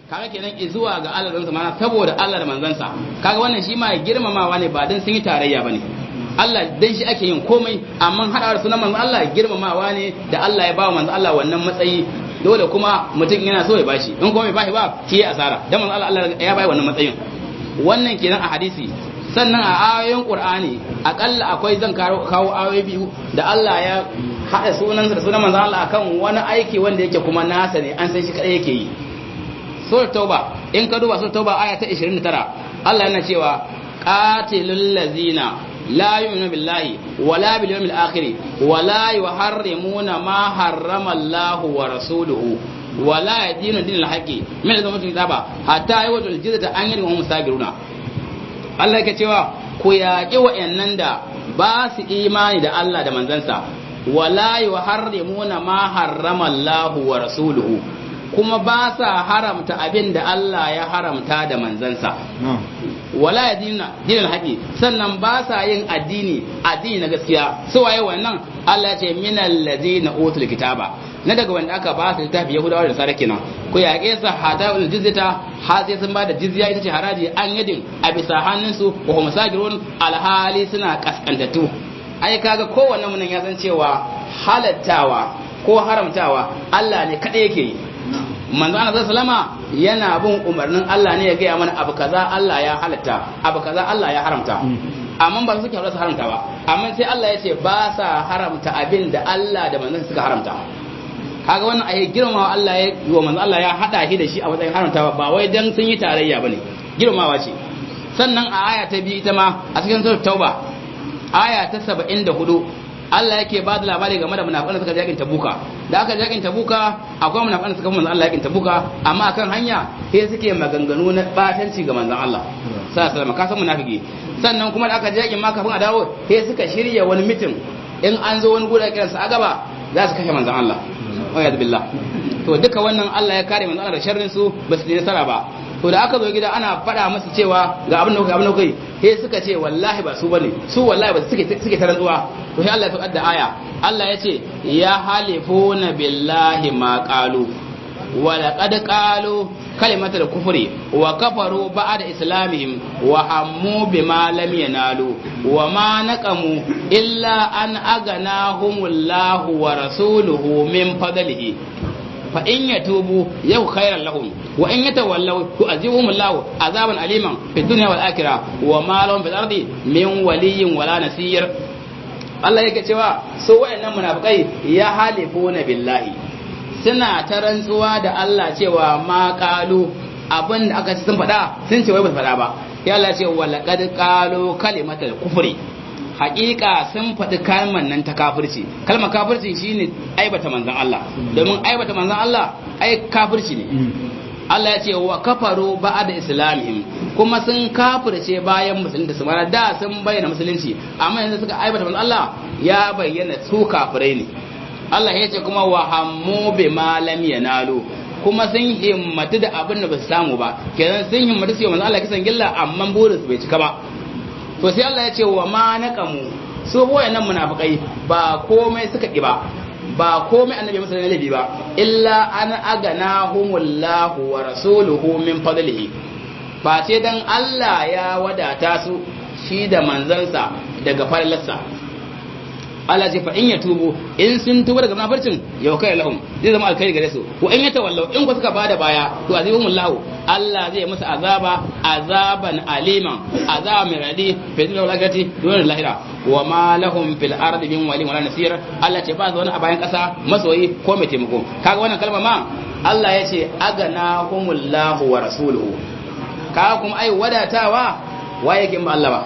kaga kenan zuwa ga Allah da mana saboda Allah da manzansa kaga wannan shi ma girmamawa ne ba dan sun yi tarayya bane Allah dan shi ake yin komai amma hada da sunan manzon Allah girmamawa ne da Allah ya ba manzon Allah wannan matsayi dole kuma mutum yana so ya bashi in kuma bai bashi ba shi ya asara dan manzon Allah ya bai wannan matsayin wannan kenan a hadisi sannan a ayoyin Qur'ani akalla akwai zan kawo ayoyi biyu da Allah ya hada sunansa da sunan manzon Allah akan wani aiki wanda yake kuma nasa ne an san shi kadai yake yi sura tauba in ka duba sura tauba aya ta 29 Allah yana cewa qatilul ladzina la yu'minu billahi wala bil yawmil akhir wala yuharrimuna ma harrama Allah wa rasuluhu wala yadinu dinal haqqi min al-ummatil kitaba hatta yawtul jizyata an yadin hum sagiruna Allah yake cewa ku yaƙi wa'annan da ba su imani da Allah da manzansa wala yuharrimuna ma harrama Allah wa rasuluhu kuma ba sa haramta abin da Allah ya haramta da manzansa wala ya dinin haƙi sannan ba sa yin addini na gaskiya su waye wannan Allah ya ce minal ladina utul kitaba na daga wanda aka ba su littafi Yahudawa da Nasara kenan ku yaƙe su hada'ul jizyata har sai sun ba da jizya ita ce haraji an yadin a bisa hannunsu wa hum sagirun alhali suna kaskantattu ai kaga kowanne mun ya san cewa halattawa ko haramtawa Allah ne kadai yake yi manzo Allah sallama yana bin umarnin Allah ne ya gaya mana abu kaza Allah ya halatta abu kaza Allah ya haramta amma ba su suke haramta ba amma sai Allah ya ce ba sa haramta abin da Allah da manzon suka haramta kaga wannan ayi girmamawa Allah ya yi wa manzo Allah ya hada shi da shi a wajen haramtawa ba wai dan sun yi tarayya bane girmamawa ce sannan a aya ta biyu ita ma a cikin suratul tauba aya ta 74 Allah yake ba da labari game da munafiqan da suka je yakin Tabuka da aka je yakin Tabuka akwai munafiqan da suka manzon Allah yakin Tabuka amma akan hanya sai suke maganganu na batanci ga manzon Allah sallallahu alaihi wasallam ka san munafiki sannan kuma da aka je yakin ma kafin a dawo sai suka shirya wani mitin in an zo wani gura kiransa a gaba za su kashe manzon Allah wa yad billah to duka wannan Allah ya kare manzon Allah da sharrin su ba su yi nasara ba to da aka zo gida ana faɗa musu cewa ga abin da kai sai suka ce wallahi ba su bane su wallahi ba suke ta rantsuwa to sai Allah ya faɗa da aya Allah ya ce ya halifuna billahi ma qalu wa laqad qalu kalimatul kufri wa kafaru ba'da islamihim wa hammu bima lam yanalu wa ma naqamu illa an aganahumullahu wa rasuluhu min fadlihi fa in yatubu yau khairan lahum wa in yatawallaw tu'azibuhum Allah azaban aliman fi dunya wal akhirah wa ma lahum fil ardi min waliyyin wala nasir Allah yake cewa su wayannan munafikai ya halifuna billahi suna ta rantsuwa da Allah cewa ma qalu abin da aka ci sun faɗa sun ce wai ba faɗa ba ya Allah ce wa laqad qalu kalimatal kufri haƙiƙa sun faɗi kalmar nan ta kafirci kalmar kafirci shine aibata manzon Allah domin aibata manzon Allah ai kafirci ne Allah ya ce wa kafaru ba'da islamihim kuma sun kafirce bayan musulunci su mara da sun bayyana musulunci amma yanzu suka aibata manzon Allah ya bayyana su kafirai ne Allah ya ce kuma wa hammu bima lam yanalu kuma sun himmatu da abin da ba su samu ba kenan sun himmatu su yi manzon Allah kisan gilla amma burinsu bai cika ba to sai Allah ya ce wa ma naqamu su wayannan munafikai ba komai suka ki ba komai annabi musu lalabi ba illa an aganahumullahu wa rasuluhu min fadlihi ba ce dan Allah ya wadata su shi da manzansa daga falalarsa Allah ce fa in yatubu in sun tuba daga munafircin yau kai lahum zai zama alkhairi gare su wa in yatawallau in ku suka bada baya to azibumullahu Allah zai musu azaban aliman azab min radi fi dunya wal akhirati dun lahira wa ma lahum fil ardi min wali wala nasir Allah ce ba su wani a bayan kasa masoyi ko mai taimako kaga wannan kalma ma Allah ya ce aganahumullahu wa rasuluhu kaga kuma ai wadatawa waye kin ba Allah ba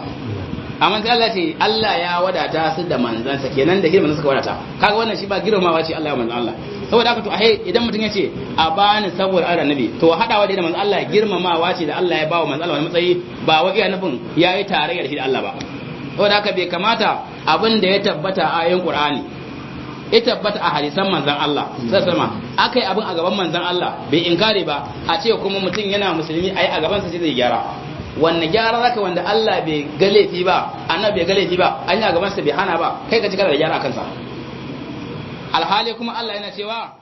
amma sai Allah ce Allah ya wadata su da manzansa kenan da girman suka wadata kaga wannan shi ba girmamawa ce Allah ya manzan Allah saboda haka to idan mutum ya ce a bani saboda annabi to hadawa da manzan Allah girmamawa ce da Allah ya bawa manzan Allah wani matsayi ba wai iya nufin yayi tarayya da shi da Allah ba saboda haka bai kamata abin da ya tabbata a ayoyin Qur'ani ya tabbata a hadisan manzan Allah sallallahu alaihi akai abin a gaban manzan Allah bai inkare ba a ce kuma mutum yana musulmi ai a gaban sa sai zai gyara wanne gyara zaka wanda Allah bai ga laifi ba annabi bai ga laifi ba an yi a gaban sa bai hana ba kai ka ci kana da gyara kansa alhali kuma Allah yana cewa